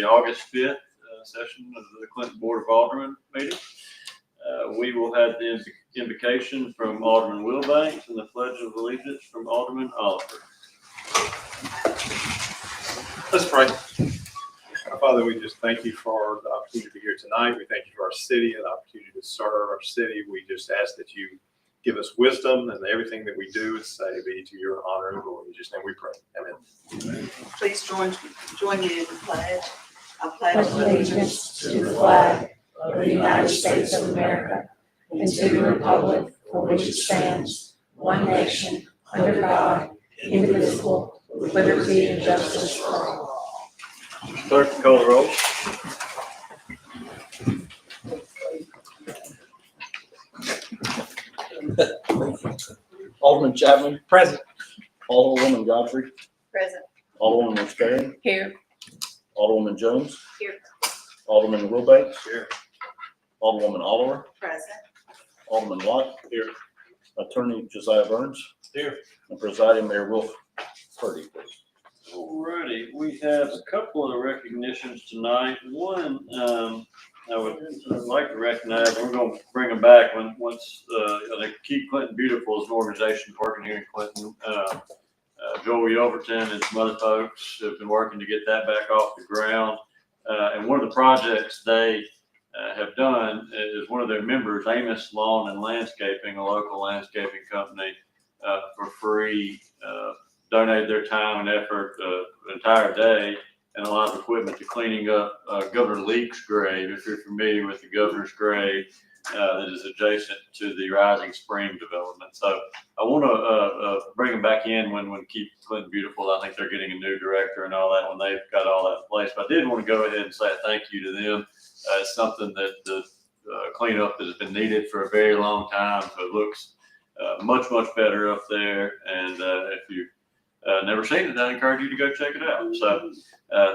August 5th session of the Clinton Board of Aldermen meeting. We will have the invocation from Alderman Wilbanks and the Pledge of Allegiance from Alderman Oliver. Let's pray. Our Father, we just thank you for the opportunity to be here tonight. We thank you for our city and the opportunity to serve our city. We just ask that you give us wisdom and everything that we do and say be to your honor and glory. In Jesus' name we pray. Amen. Please join me in the pledge. I pledge allegiance to the flag of the United States of America and to the republic for which it stands, one nation, under God, indivisible, with liberty and justice for all. Clerk, call the roll. Alderman Chapman. Present. Alderwoman Godfrey. Present. Alderwoman McSparrow. Here. Alderwoman Jones. Here. Alderman Wilbanks. Here. Alderwoman Oliver. Present. Alderman Watt. Here. Attorney Josiah Burns. Here. And Presiding Mayor Wolf Purdy, please. Alrighty, we have a couple of recognitions tonight. One, I would like to recognize, and we're going to bring them back once they Keep Clinton Beautiful as an organization working here in Clinton. Joey Overton and some other folks have been working to get that back off the ground. And one of the projects they have done is one of their members, Amos Lawn and Landscaping, a local landscaping company, for free, donated their time and effort the entire day and a lot of equipment to cleaning up Governor Leake's grave. If you're familiar with the governor's grave that is adjacent to the Rising Spring development. So I want to bring them back in when Keep Clinton Beautiful. I think they're getting a new director and all that when they've got all that in place. But I did want to go ahead and say thank you to them. It's something that the cleanup that has been needed for a very long time. So it looks much better up there. And if you never seen it, I encourage you to go check it out. So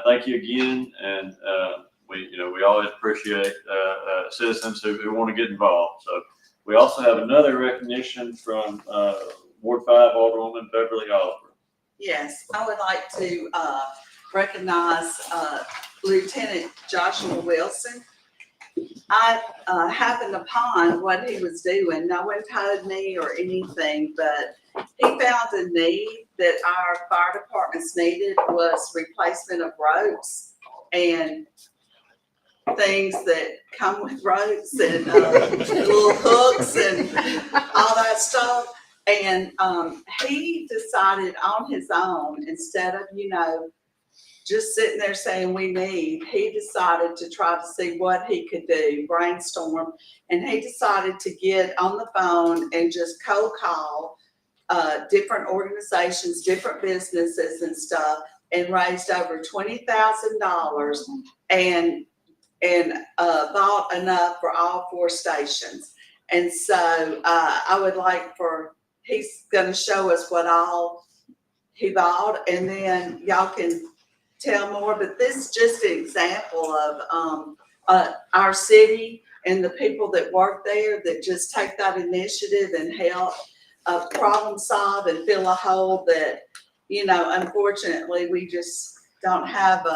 thank you again, and we always appreciate citizens who want to get involved. So we also have another recognition from Ward 5 Alderwoman Beverly Oliver. Yes, I would like to recognize Lieutenant Joshua Wilson. I happened upon what he was doing. No one told me or anything, but he found a need that our fire departments needed was replacement of ropes and things that come with ropes and little hooks and all that stuff. And he decided on his own, instead of, just sitting there saying we need, he decided to try to see what he could do, brainstorm. And he decided to get on the phone and just cold call different organizations, different businesses and stuff, and raised over $20,000 and bought enough for all 4 stations. And so I would like he's going to show us what all he bought, and then y'all can tell more. But this is just an example of our city and the people that work there that just take that initiative and help problem solve and fill a hole that, unfortunately we just don't have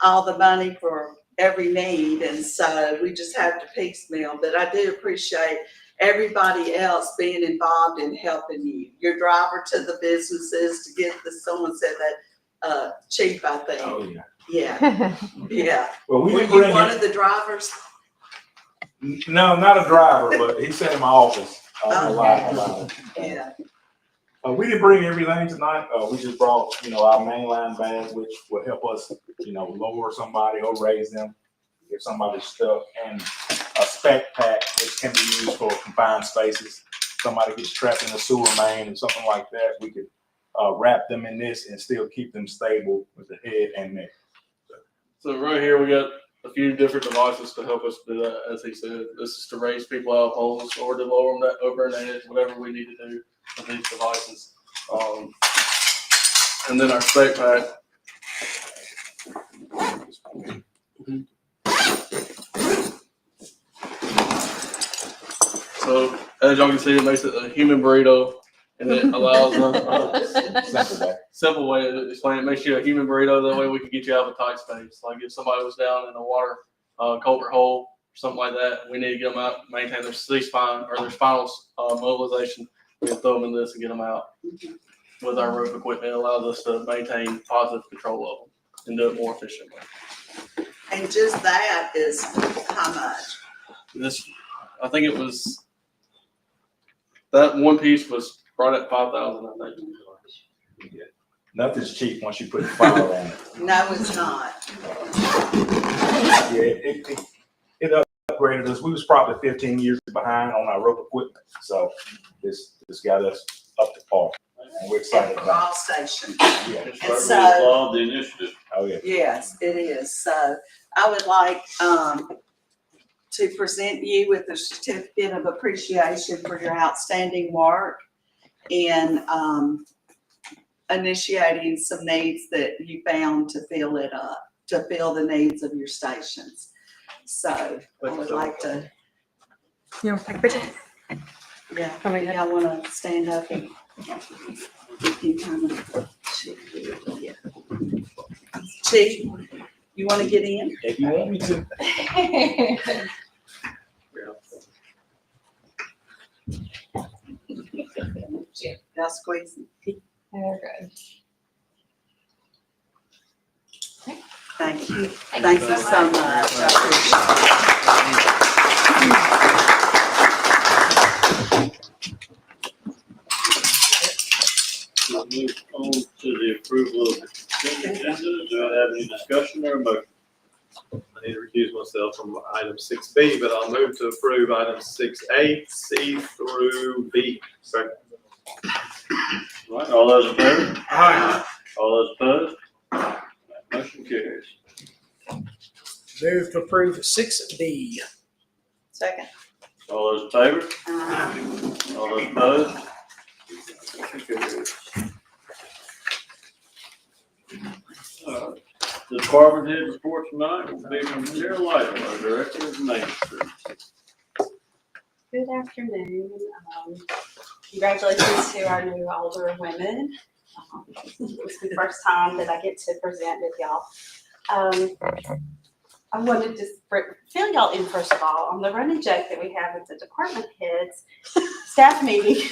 all the money for every need. And so we just have to piecemeal. But I do appreciate everybody else being involved in helping you. Your driver to the businesses to get someone said that cheap, I think. Oh, yeah. Yeah. Yeah. Well, we Were didn't you bring one of the drivers? No, not a driver, but he sat in my office. Yeah. We didn't bring everything tonight. We just brought, our mainline bags, which will help us, lower somebody or raise them if somebody's stuck, and a spec pack, which can be used for confined spaces. Somebody gets trapped in a sewer main and something like that, we could wrap them in this and still keep them stable with the head and neck. So right here we got a few different devices to help us do that. As he said, this is to raise people out of holes or to lower them over an edge, whatever we need to do with these devices. And then our spec pack. So as y'all can see, it makes it a human burrito, and it allows them simple way to explain it, makes you a human burrito. That way we can get you out of a tight space. Like if somebody was down in a water culvert hole or something like that, we need to get them out, maintain their C-spine or their spinal mobilization. We can throw them in this and get them out. With our rope equipment, it allows us to maintain positive control of them and do it more efficiently. And just that is how much? This, I think it was, that one piece was right at 5,000, I think. Nothing's cheap once you put the fire on it. No, it's not. Yeah, it upgraded us. We was probably 15 years behind on our rope equipment, so this got us up to par, and we're excited At the about call station. it. Yeah. It's And right, so- we applaud the initiative. Oh yeah. Yes, it is. So I would like, to present you with a certificate of appreciation for your outstanding work in, initiating some needs that you found to fill it up, to fill the needs of your stations. So I would like to, You want to take a picture? yeah, Oh, wait, y'all wanna stand up and you kind of, yeah. Chief, you wanna get in? If you want me to. Y'all squeeze. Okay. Thank you. Thank you so much. I We'll move on to the approval of the consent agenda. Do I have any discussion or a motion? I need to recuse myself from item 6B, but I'll move to approve items 6A, C through B. Second. All right, all those in favor? Aye. All those opposed? Motion carries. Move to approve 6B. Second. All those in favor? All those opposed? Motion carries. The department head report tonight will be from Sarah Lytle, our Director of Main Street. Good afternoon. Congratulations to our new Aldermen. It's the first time that I get to present with y'all. I wanted to fill y'all in first of all on the running joke that we have with the department heads staff meeting.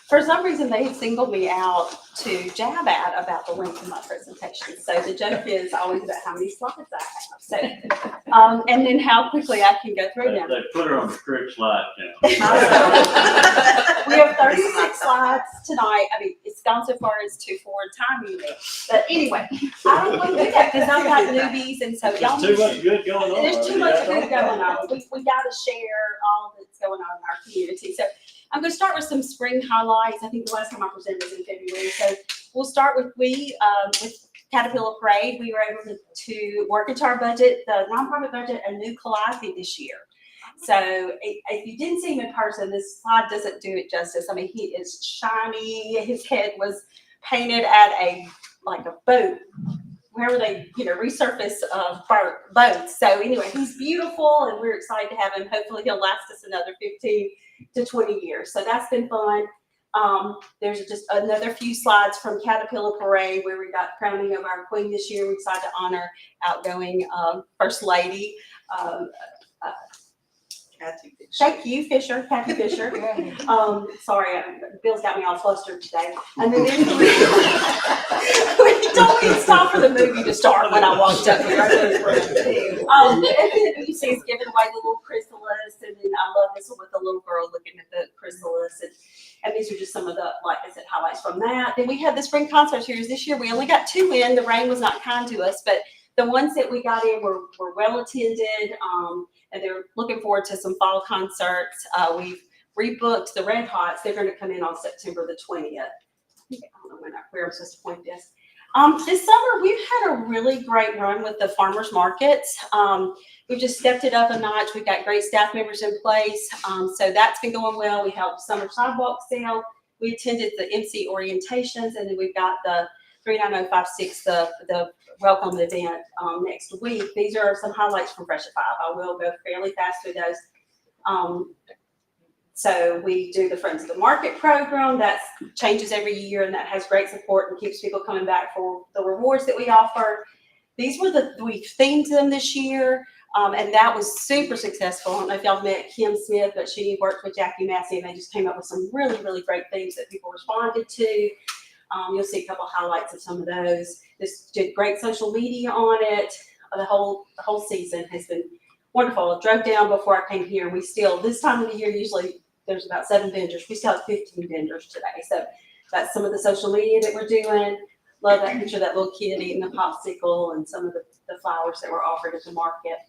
For some reason, they singled me out to jab at about the length of my presentation. So the joke is always about how many slides I have. So, and then how quickly I can go through them. They put her on a strict slide count. We have 36 slides tonight. I mean, it's gone so far as to forward time limit. But anyway, I don't want to do that because I've got newbies, and so y'all. There's too much good going on. There's too much good going on. We got to share all that's going on in our community. So I'm going to start with some spring highlights. I think the last time I presented was in February. So we'll start with with Caterpillar Parade. We were able to work into our budget, the nonprofit budget, a new calliope this year. So if you didn't see him in person, this slide doesn't do it justice. I mean, he is shiny. His head was painted at a boat, wherever they, resurface boats. So anyway, he's beautiful and we're excited to have him. Hopefully he'll last us another 15 to 20 years. So that's been fun. There's just another few slides from Caterpillar Parade where we got crowning of our queen this year. We decided to honor outgoing First Lady. Kathy Fisher. Thank you, Kathy Fisher. Sorry, Bill's got me all flustered today. And then there's we told me to stop for the movie to start when I walked up here. And then you see us giving away the little chrysalis, and then I love this one with the little girl looking at the chrysalis. And these are just some of the, like I said, highlights from that. Then we had the spring concert series this year. We only got 2 in. The rain was not kind to us, but the ones that we got in were well attended. And they're looking forward to some fall concerts. We've rebooked the Red Hots. They're going to come in on September the 20th. I don't know where I'm supposed to point this. This summer, we've had a really great run with the farmers markets. We've just stepped it up a notch. We've got great staff members in place. So that's been going well. We held summer sidewalk sale. We attended the MC orientations, and then we've got the 39056, the welcome event next week. These are some highlights from Fresh at 5. I will go fairly fast through those. So we do the Friends of the Market program. That changes every year, and that has great support and keeps people coming back for the rewards that we offer. These were we themed them this year, and that was super successful. I don't know if y'all met Kim Smith, but she worked with Jackie Massey, and they just came up with some really, really great themes that people responded to. You'll see a couple of highlights of some of those. This did great social media on it. The whole season has been wonderful. I drove down before I came here, and we still, this time of the year, usually there's about 7 vendors. We still have 15 vendors today. So that's some of the social media that we're doing. Love that picture of that little kid eating the popsicle and some of the flowers that were offered at the market.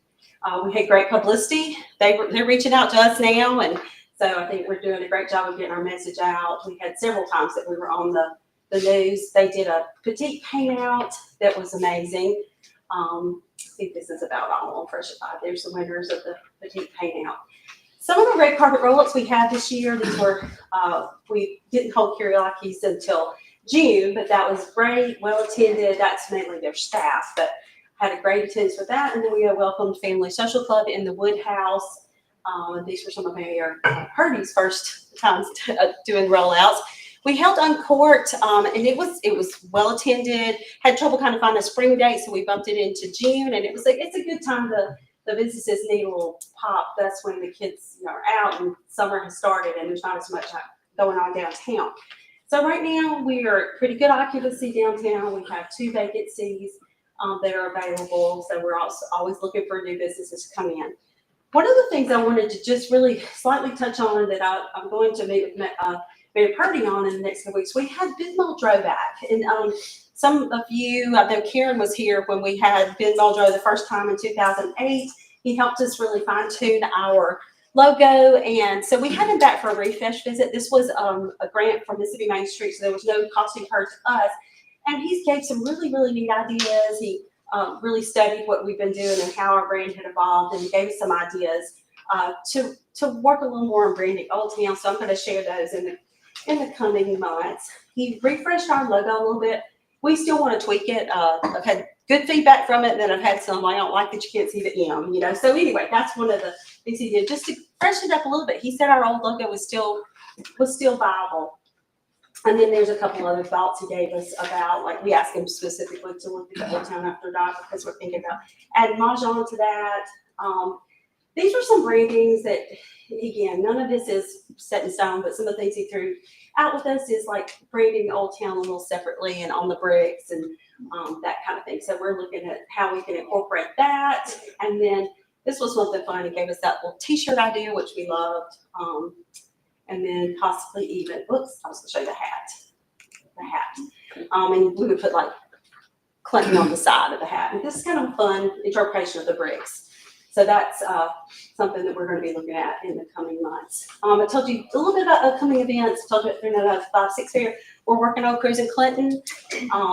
We had great publicity. They're reaching out to us now, and so I think we're doing a great job of getting our message out. We had several times that we were on the news. They did a petite paint out that was amazing. I think this is about all on Fresh at 5. There's the winners of the petite paint out. Some of the red carpet roll-ups we had this year, these were, we didn't hold karaoke's until June, but that was great, well attended. That's mainly their staff, but had a great attendance with that. And then we had welcomed Family Social Club in the Wood House. These were some of Mayor Purdy's first times doing rollouts. We held on court, and it was well attended. Had trouble kind of finding a spring date, so we bumped it into June, and it's a good time to. The businesses need a little pop. That's when the kids are out and summer has started and there's not as much going on downtown. So right now we are pretty good occupancy downtown. We have 2 vacancies that are available. So we're also always looking for new businesses to come in. One of the things I wanted to just really slightly touch on that I'm going to meet with Mayor Purdy on in the next couple weeks. We had Ben Muldrow back, and some of you, I know Karen was here when we had Ben Muldrow the first time in 2008. He helped us really fine tune our logo, and so we had him back for a refresh visit. This was a grant from Mississippi Main Street, so there was no cost incurred to us. And he gave some really, really neat ideas. He really studied what we've been doing and how our brand had evolved, and gave us some ideas to work a little more on branding Old Town. So I'm going to share those in the coming months. He refreshed our logo a little bit. We still want to tweak it. I've had good feedback from it, and then I've had some, I don't like that you can't see the M, So anyway, that's one of the things he did, just to freshen it up a little bit. He said our old logo was still viable. And then there's a couple other thoughts he gave us about, like we asked him specifically to look at the Old Town After Dark because we're thinking about adding Mahjong to that. These are some brandings that, again, none of this is set in stone, but some of the things he threw out with us is like branding Old Town a little separately and on the bricks and that kind of thing. So we're looking at how we can incorporate that. And then this was something fun. He gave us that little t-shirt idea, which we loved. And then possibly even, whoops, I was gonna show you the hat. And we would put like Clinton on the side of the hat. And this is kind of a fun interpretation of the bricks. So that's something that we're going to be looking at in the coming months. I told you a little bit about upcoming events. I told you at 5-6 Fair. We're working on Cruise in Clinton.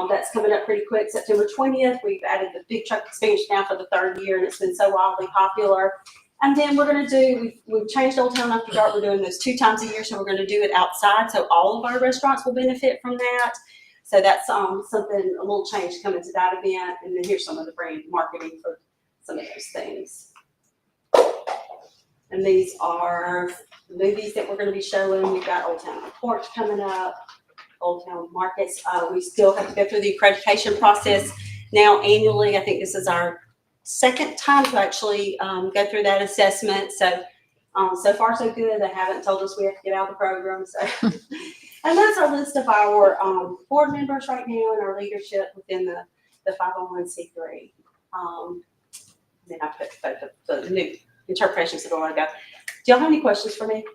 That's coming up pretty quick, September 20th. We've added the big truck expansion now for the 3rd year, and it's been so wildly popular. And then we're going to do, we've changed Old Town After Dark. We're doing this 2 times a year, so we're going to do it outside. So all of our restaurants will benefit from that. So that's something, a little change coming to that event. And then here's some of the brand marketing for some of those things. And these are the movies that we're going to be showing. We've got Old Town on Porch coming up, Old Town Markets. We still have to go through the accreditation process now annually. I think this is our 2nd time to actually go through that assessment. So, so far so good. They haven't told us we have to get out of the program. So, and that's our list of our board members right now and our leadership within the 501c3. Then I put the new interpretations of the logo. Do y'all have any questions for me?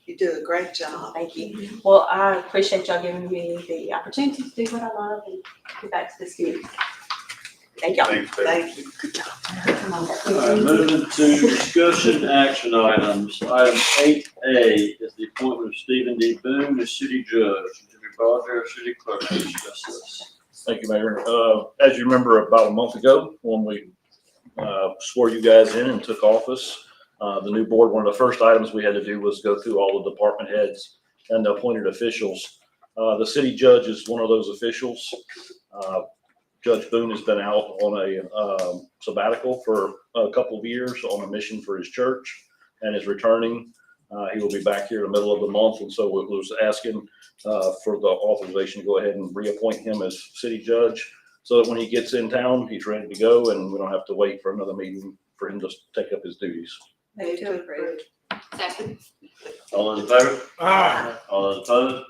You do a great job. Thank you. Well, I appreciate y'all giving me the opportunity to do what I love and give back to this community. Thank y'all. Thank you. Good job. All right, moving to discussion action items. Item 8A is the appointment of Stephen D. Boone as city judge. Jimmy Barger, city clerk, to discuss this. Thank you, Mayor. As you remember, about a month ago, when we swore you guys in and took office, the new board, one of the first items we had to do was go through all the department heads and the appointed officials. The city judge is one of those officials. Judge Boone has been out on a sabbatical for a couple of years on a mission for his church. and is returning. He will be back here in the middle of the month, and so we was asking for the authorization to go ahead and reappoint him as city judge, so that when he gets in town, he's ready to go, and we don't have to wait for another meeting for him to take up his duties. Move to approve. Second. All those in favor? Aye. All those opposed?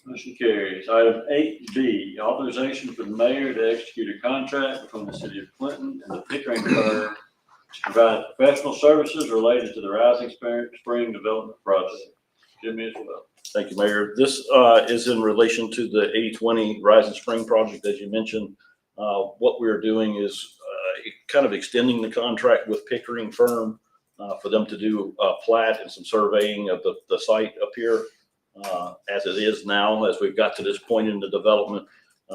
Motion carries. Item 8B, authorization for the mayor to execute a contract between the city of Clinton and the Pickering firm to provide professional services related to the Rising Spring Development Project. Jimmy as well. Thank you, Mayor. This is in relation to the 80/20 Rising Spring project, as you mentioned. What we're doing is kind of extending the contract with Pickering firm for them to do a plat and some surveying of the site up here. As it is now, as we've got to this point in the development,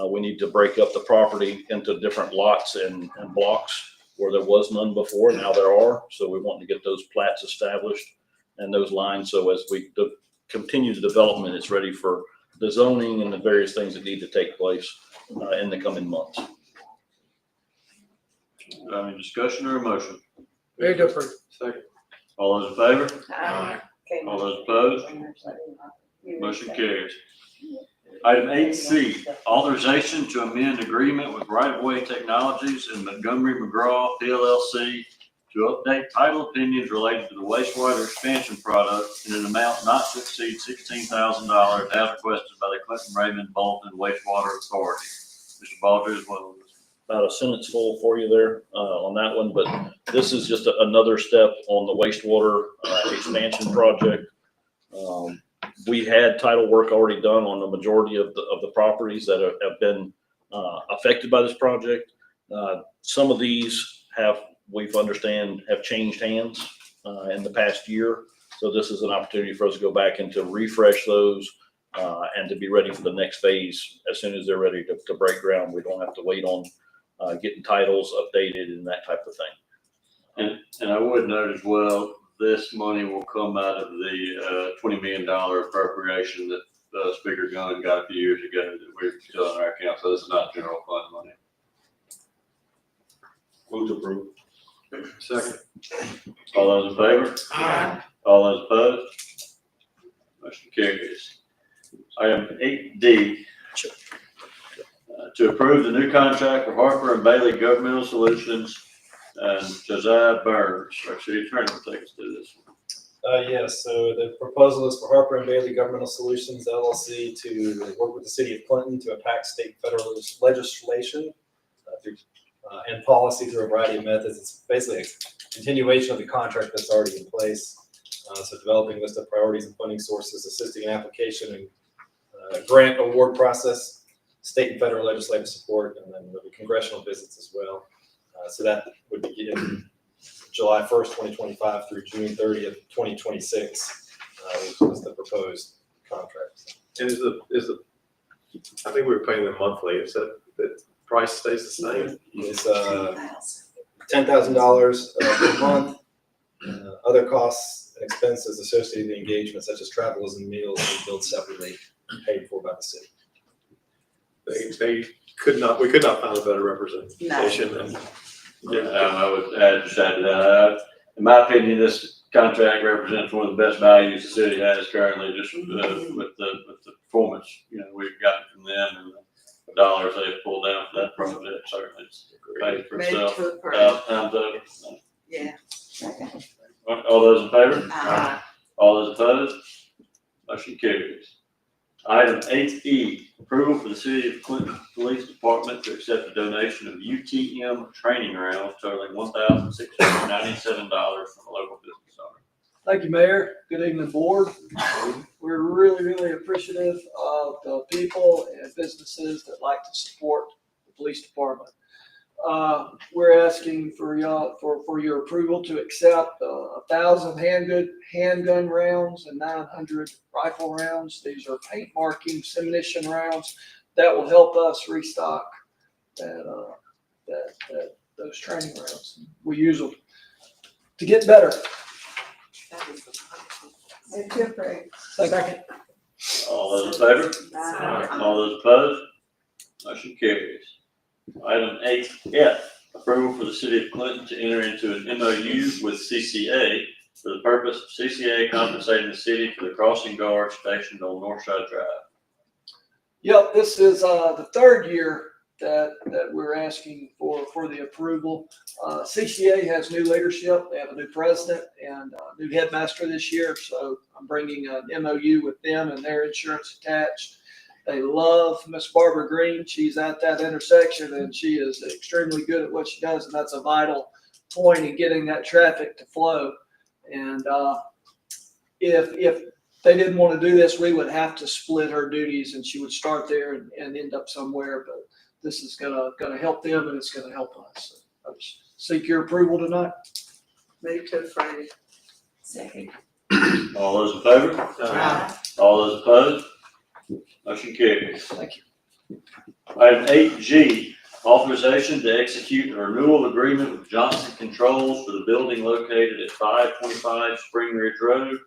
we need to break up the property into different lots and blocks where there was none before. Now there are. So we want to get those plats established and those lines. So as we continue the development, it's ready for the zoning and the various things that need to take place in the coming months. Any discussion or a motion? Very to approve. Second. All those in favor? Aye. All those opposed? Motion carries. Item 8C, authorization to amend agreement with Right of Way Technologies and Montgomery McGraw PLLC to update title opinions related to the wastewater expansion product in an amount not to exceed $16,000 as requested by the Clinton Raymond Bolton Wastewater Authority. Mr. Baldridge, is one of those. About a sentence full for you there on that one, but this is just another step on the wastewater expansion project. We had title work already done on the majority of the properties that have been affected by this project. Some of these we've understand have changed hands in the past year. So this is an opportunity for us to go back and to refresh those and to be ready for the next phase as soon as they're ready to break ground. We don't have to wait on getting titles updated and that type of thing. And I would note as well, this money will come out of the $20 million appropriation that Speaker Gunn got a few years ago that we're still in our account. So this is not general fund money. Move to approve. Second. All those in favor? Aye. All those opposed? Motion carries. Item 8D, to approve the new contract for Harper and Bailey Governmental Solutions and Josiah Burns. Our city attorney will take us through this one. Yes, so the proposal is for Harper and Bailey Governmental Solutions LLC to work with the city of Clinton to impact state and federal legislation and policy through a variety of methods. It's basically a continuation of the contract that's already in place. So developing a list of priorities and funding sources, assisting in application and grant award process, state and federal legislative support, and then there'll be congressional visits as well. So that would begin July 1st, 2025 through June 30th, 2026, was the proposed contract. And is the, I think we were paying them monthly. Is that the price stays the same? It's $10,000 per month. Other costs and expenses associated with the engagement, such as travels and meals, are billed separately, paid for by the city. We could not find a better representation. And I would add to that. In my opinion, this contract represents one of the best values the city has currently, just with the performance, we've gotten from them and the dollars they've pulled down for that project. Certainly it's paid for Move itself. to approve. Time's up. Yeah. All those in favor? Aye. All those opposed? Motion carries. Item 8E, approval for the City of Clinton Police Department to accept a donation of UTM training rounds totaling $1,697 from a local business owner. Thank you, Mayor. Good evening, Board. We're really appreciative of the people and businesses that like to support the police department. We're asking for y'all for your approval to accept 1,000 handgun rounds and 900 rifle rounds. These are paint marking ammunition rounds that will help us restock those training rounds. We use them to get better. Move to approve. Second. All those in favor? All those opposed? Motion carries. Item 8F, approval for the City of Clinton to enter into an MOU with CCA for the purpose of CCA compensating the city for the crossing guard stationed on Northside Drive. Yep, this is the third year that we're asking for the approval. CCA has new leadership. They have a new president and a new headmaster this year. So I'm bringing an MOU with them and their insurance attached. They love Miss Barbara Green. She's at that intersection and she is extremely good at what she does. And that's a vital point in getting that traffic to flow. And if they didn't want to do this, we would have to split her duties and she would start there and end up somewhere. But this is gonna help them and it's gonna help us. So I just seek your approval tonight. Move to approve. Second. All those in favor? Aye. All those opposed? Motion carries. Thank you. Item 8G, authorization to execute a renewal agreement with Johnson Controls for the building located at 525 Spring Ridge Road.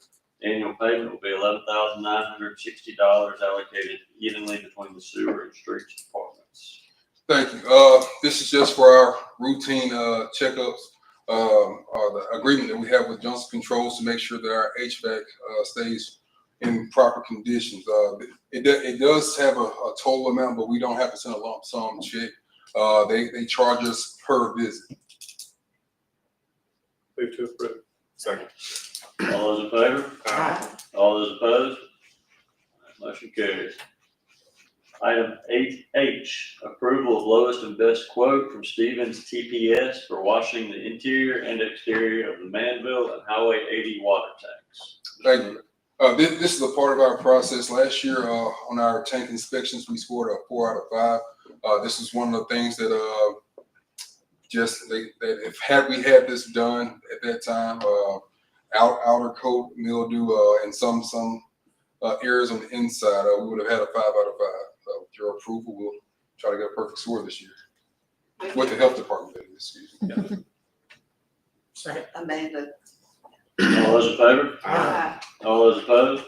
Annual payment will be $11,960 allocated evenly between the sewer and streets departments. Thank you. This is just for our routine checkups, the agreement that we have with Johnson Controls to make sure that our HVAC stays in proper conditions. It does have a total amount, but we don't have to send a lump sum check. They charge us per visit. Move to approve. Second. All those in favor? Aye. All those opposed? Motion carries. Item 8H, approval of lowest and best quote from Stevens TPS for washing the interior and exterior of the Manville and Highway 80 water tanks. Thank you. This is a part of our process. Last year on our tank inspections, we scored a 4 out of 5. This is one of the things that had we had this done at that time, outer coat mildew and some areas on the inside, we would have had a 5 out of 5. With your approval, we'll try to get a perfect score this year with the health department. Excuse me. Amanda. All those in favor? Aye. All those opposed?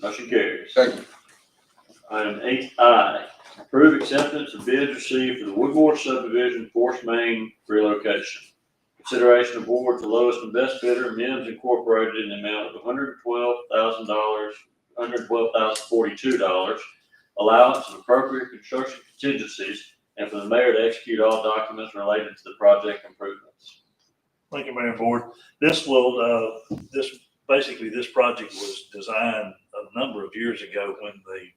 Motion carries. Thank you. Item 8I, approve acceptance of bids received for the Woodmore subdivision force main relocation. Consideration of award to lowest and best bidder, Mims Incorporated, in the amount of $112,042. Allowance of appropriate construction contingencies, and for the mayor to execute all documents related to the project improvements. Thank you, Mayor and Board. This will, this project was designed a number of years ago when the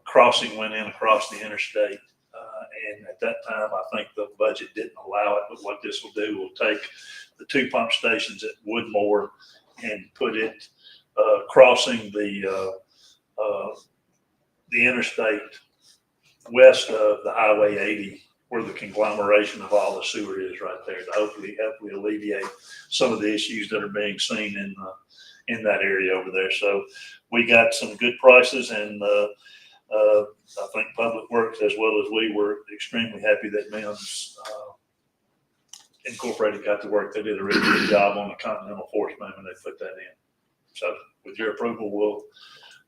crossing went in across the interstate. And at that time, I think the budget didn't allow it, but what this will do will take the 2 pump stations at Woodmore and put it crossing the interstate west of the Highway 80, where the conglomeration of all the sewer is right there, to hopefully alleviate some of the issues that are being seen in that area over there. So we got some good prices, and I think Public Works, as well as we, were extremely happy that Mims Incorporated got to work. They did a really good job on the Continental Force Main when they put that in. So with your approval, we'll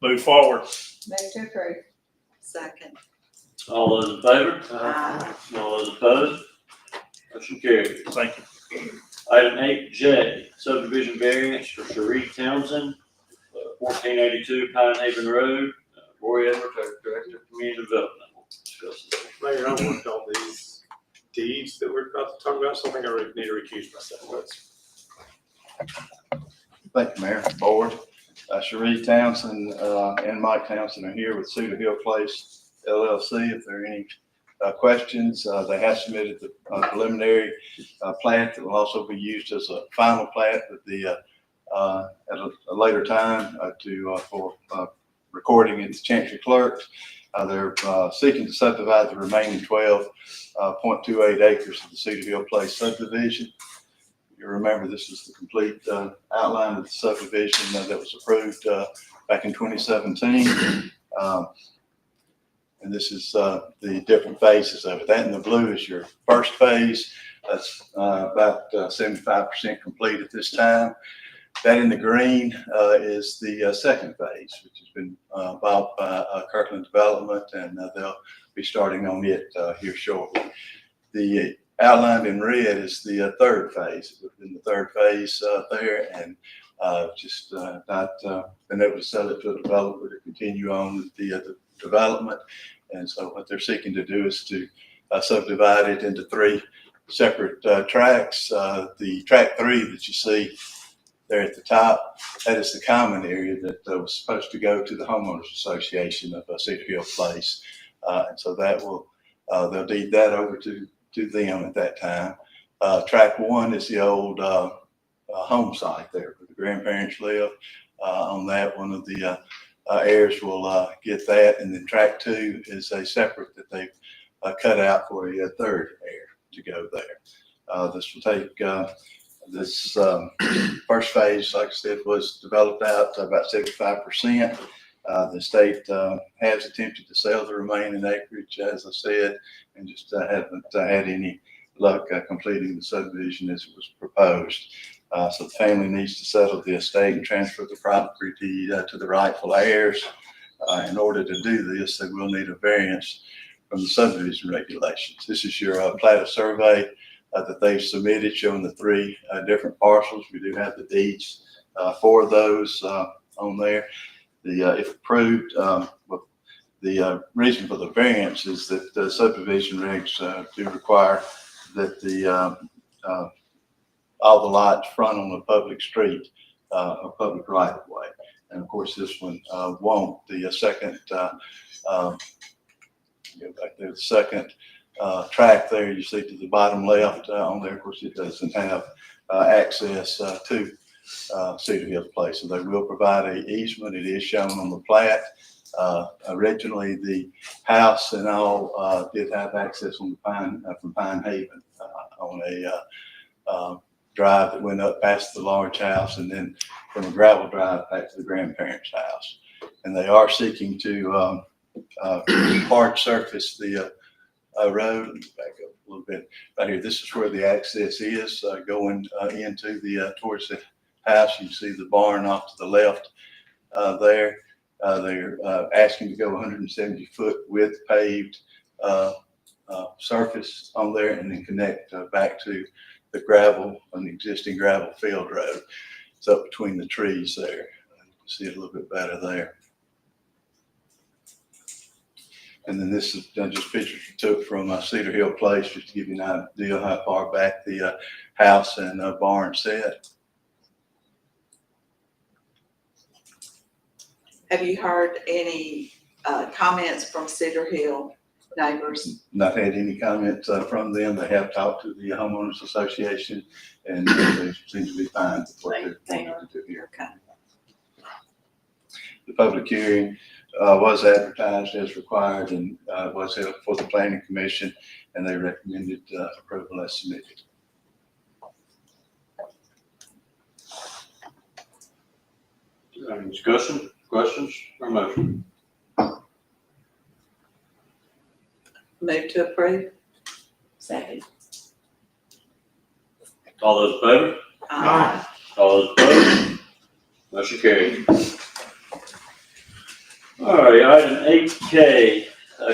move forward. Move to approve. Second. All those in favor? Aye. All those opposed? Motion carries. Thank you. Item 8J, subdivision variance for Cherie Townsend, 1482 Pine Haven Road. Roy Edwards, our Director of Community Development, will discuss this. Mayor, I worked on these deeds that we're about to talk about, so I think I really need to recuse myself. Thank you, Mayor, Board. Cherie Townsend and Mike Townsend are here with Cedar Hill Place LLC. If there are any questions, they have submitted the preliminary plat that will also be used as a final plat at at a later time for recording at the Chancery Clerk. They're seeking to subdivide the remaining 12.28 acres of the Cedar Hill Place subdivision. You remember, this is the complete outline of the subdivision that was approved back in 2017. And this is the different phases of it. That in the blue is your first phase. That's about 75% complete at this time. That in the green is the second phase, which has been bought by Kirkland Development, and they'll be starting on it here shortly. The outlined in red is the third phase. Within the third phase there, and just not been able to sell it to a developer to continue on with the development. And so what they're seeking to do is to subdivide it into 3 separate tracks. The track 3 that you see there at the top, that is the common area that was supposed to go to the homeowners association of Cedar Hill Place. And so that will, they'll deed that over to them at that time. Track 1 is the old home site there where the grandparents live. On that, one of the heirs will get that. And then track 2 is a separate that they've cut out for a third heir to go there. This will take this first phase, like I said, was developed out to about 75%. The state has attempted to sell the remaining acreage, as I said, and just haven't had any luck completing the subdivision as it was proposed. So the family needs to settle the estate and transfer the property to the rightful heirs. In order to do this, they will need a variance from the subdivision regulations. This is your plat of survey that they've submitted showing the 3 different parcels. We do have the deeds for those on there. If approved, the reason for the variance is that the subdivision regs do require that all the lots front on the public street or public right of way. And of course, this one won't. The second, go back there, the second track there you see to the bottom left on there, of course, it doesn't have access to Cedar Hill Place. So they will provide an easement. It is shown on the plat. Originally, the house and all did have access on the from Pine Haven on a drive that went up past the large house and then from a gravel drive back to the grandparents' house. And they are seeking to hard surface the road. Let me back up a little bit right here. This is where the access is going into the towards the house. You can see the barn off to the left there. They're asking to go 170 foot with paved surface on there and then connect back to the gravel, an existing gravel field road. It's up between the trees there. You can see it a little bit better there. And then this is just pictures we took from Cedar Hill Place, just to give you an idea how far back the house and barn set. Have you heard any comments from Cedar Hill neighbors? Not had any comments from them. They have talked to the homeowners association and they seem to be fine with what they're wanting to do here. Okay. The public hearing was advertised as required and was held for the planning commission, and they recommended approval as submitted. Any discussion, questions, or motion? Move to approve. Second. All those in favor? Aye. All those opposed? Motion carried. All right, item 8K,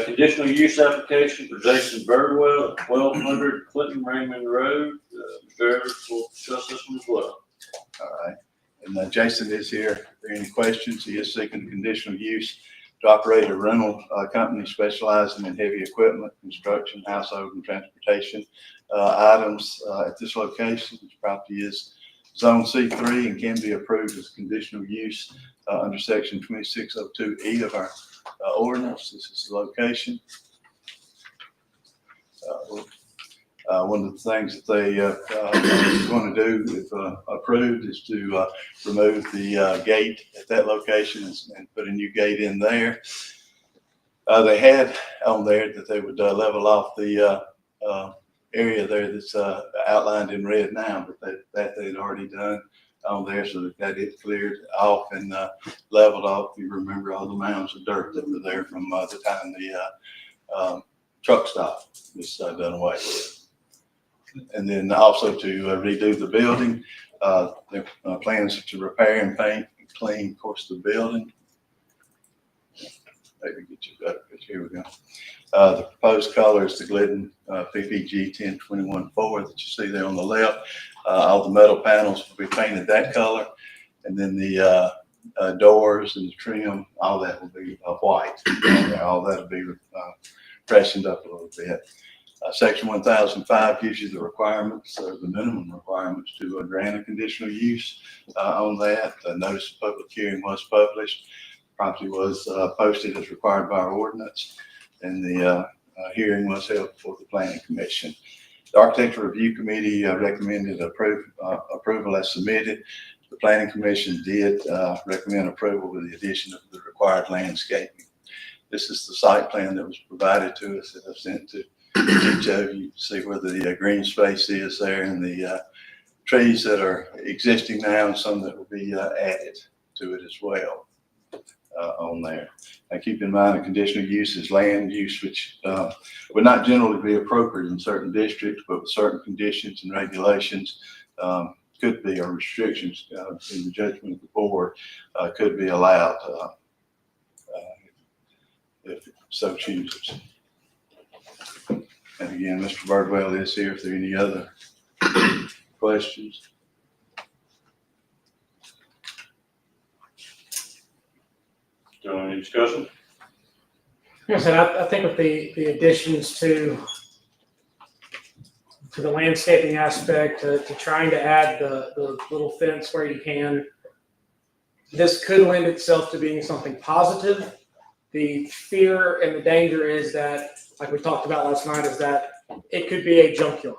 conditional use application for Jason Birdwell, 1200 Clinton Raymond Road. Mr. Evers will discuss this one as well. All right. And Jason is here. If there are any questions, he is seeking conditional use to operate a rental company specializing in heavy equipment, construction, household, and transportation items at this location. This property is Zone C3 and can be approved as conditional use under section 2602E of our ordinance. This is the location. One of the things that they want to do, if approved, is to remove the gate at that location and put a new gate in there. They had on there that they would level off the area there that's outlined in red now, but that they'd already done on there, so that got it cleared off and leveled off. You remember all the mounds of dirt that were there from the time the truck stop was done away with. And then also to redo the building. Their plans to repair and paint and clean, of course, the building. maybe get you a better picture. Here we go. The proposed color is the Glidden PPG 1021-4 that you see there on the left. All the metal panels will be painted that color, and then the doors and the trim, all that will be white. All that will be freshened up a little bit. Section 1005 gives you the requirements, the minimum requirements to grant a conditional use on that. The notice of public hearing was published. Property was posted as required by our ordinance, and the hearing was held before the Planning Commission. The Architectural Review Committee recommended approval as submitted. The Planning Commission did recommend approval with the addition of the required landscaping. This is the site plan that was provided to us that I've sent to each of you. See where the green space is there, and the trees that are existing now, and some that will be added to it as well on there. Now keep in mind, a conditional use is land use which would not generally be appropriate in certain districts, but with certain conditions and regulations could be, or restrictions in the judgment of the board could be allowed if it so chooses. And again, Mr. Birdwell is here if there are any other questions. Any discussion? Yes, and I think with the additions to the landscaping aspect, to trying to add the little fence where you can, this could lend itself to being something positive. The fear and the danger is that, like we talked about last night, is that it could be a junkyard.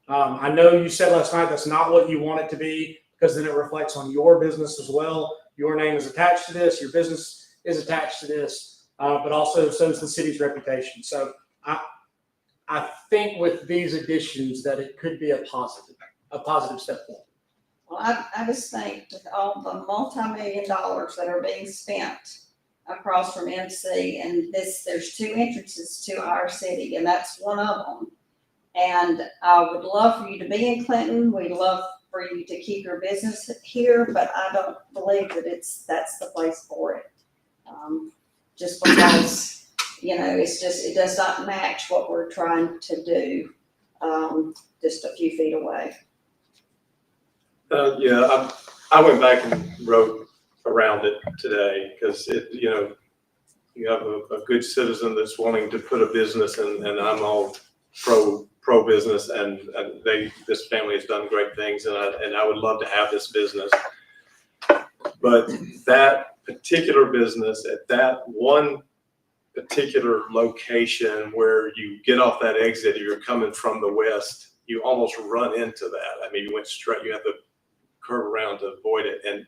I know you said last night that's not what you want it to be, because then it reflects on your business as well. Your name is attached to this, your business is attached to this, but also so is the city's reputation. So I think with these additions that it could be a positive step forward. Well, I just think with all the multi-million dollars that are being spent across from MC, and there's two entrances to our city, and that's one of them. And I would love for you to be in Clinton. We'd love for you to keep your business here, but I don't believe that that's the place for it. Just because, it does not match what we're trying to do, just a few feet away. Yeah, I went back and wrote around it today because you have a good citizen that's wanting to put a business in, and I'm all pro business, and this family has done great things, and I would love to have this business, but that particular business at that one particular location where you get off that exit, you're coming from the west, you almost run into that. I mean, you went straight, you have to curve around to avoid it. And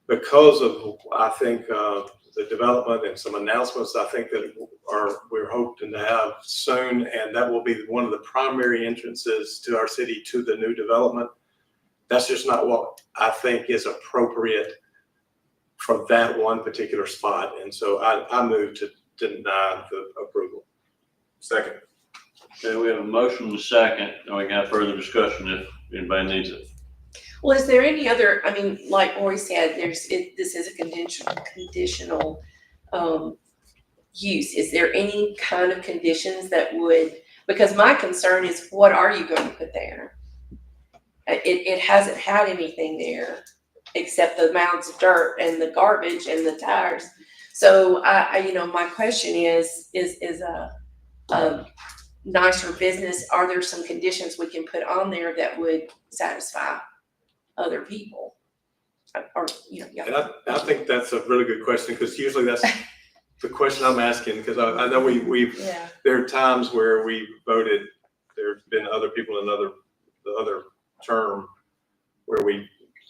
because of, I think, the development and some announcements I think that we're hoping to have soon, and that will be one of the primary entrances to our city to the new development. That's just not what I think is appropriate for that one particular spot. And so I move to deny the approval. Second. Okay, we have a motion and a second, and we can have further discussion if anybody needs it. Well, is there any other, like Roy said, this is a conditional use. Is there any kind of conditions that would, because my concern is, what are you going to put there? It hasn't had anything there except the mounds of dirt and the garbage and the tires. So my question is a nicer business, are there some conditions we can put on there that would satisfy other people? Or, yeah. And I think that's a really good question, because usually that's the question I'm asking, because I know there are times where we voted, there's been other people in the other term where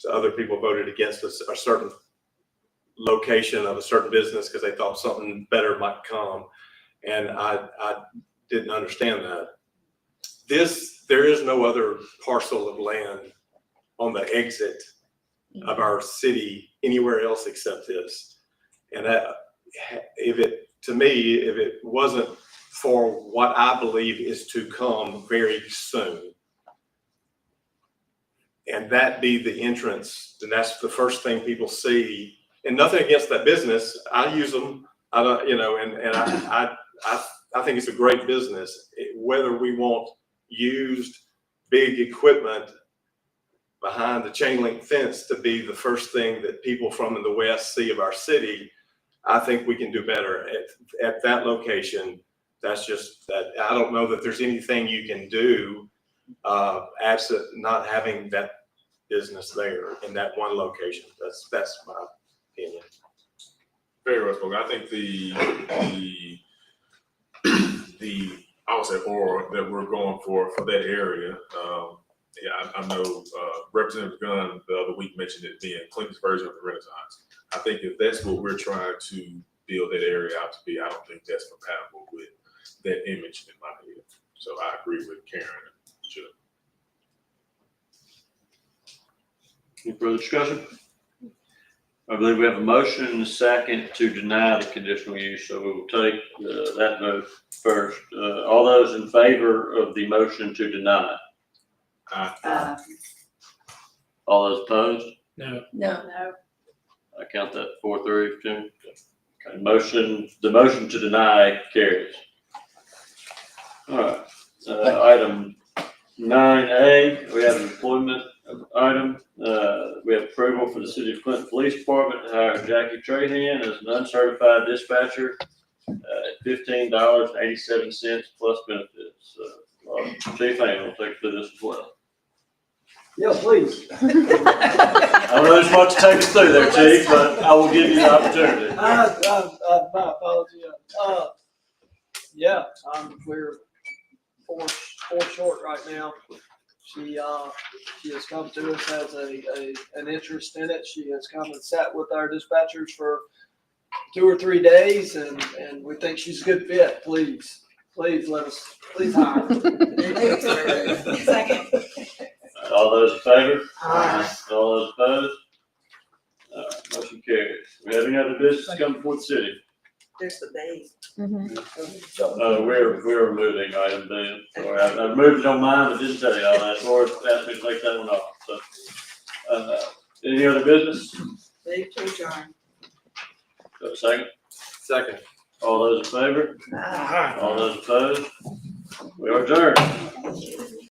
other people voted against a certain location of a certain business because they thought something better might come. And I didn't understand that. There is no other parcel of land on the exit of our city anywhere else except this. And if it wasn't for what I believe is to come very soon, and that be the entrance, then that's the first thing people see. And nothing against that business. I use them I don't, you know, and I think it's a great business. Whether we want used big equipment behind the chain link fence to be the first thing that people from the west see of our city, I think we can do better at that location. That's just that. I don't know that there's anything you can do absent not having that business there in that one location. That's my opinion. Very well spoken. I think the I would say aura that we're going for that area. Yeah, I know Representative Gunn the other week mentioned it being Clinton's version of the Renaissance. I think if that's what we're trying to build that area out to be, I don't think that's compatible with that image in my head. So I agree with Karen and Chuck. Any further discussion? I believe we have a motion and a second to deny the conditional use, so we will take that vote first. All those in favor of the motion to deny? All those opposed? No. No. I count that 4-3, Jim. Okay, the motion to deny carries. All right, item 9A, we have an employment item. We have approval for the City of Clinton Police Department to hire Jackie Trahan as an uncertified dispatcher at $15.87 plus benefits. Chief Hamm will take through this as well. Yeah, please. I don't know there's much to take us through there, Chief, but I will give you the opportunity. My apology. Yeah, we're four short right now. She has come to us as an interest in it. She has come and sat with our dispatchers for 2 or 3 days, and we think she's a good fit. Please hire her. Second. All those in favor? Aye. All those opposed? Motion carries. We have any other business coming before the city? There's the date. We're removing item B. Sorry, I removed it on mine, but didn't tell you all that. Lord asked me to take that one off. So, any other business? Move to adjourn. Got a second? Second. All those in favor? Aye. All those opposed? We are adjourned.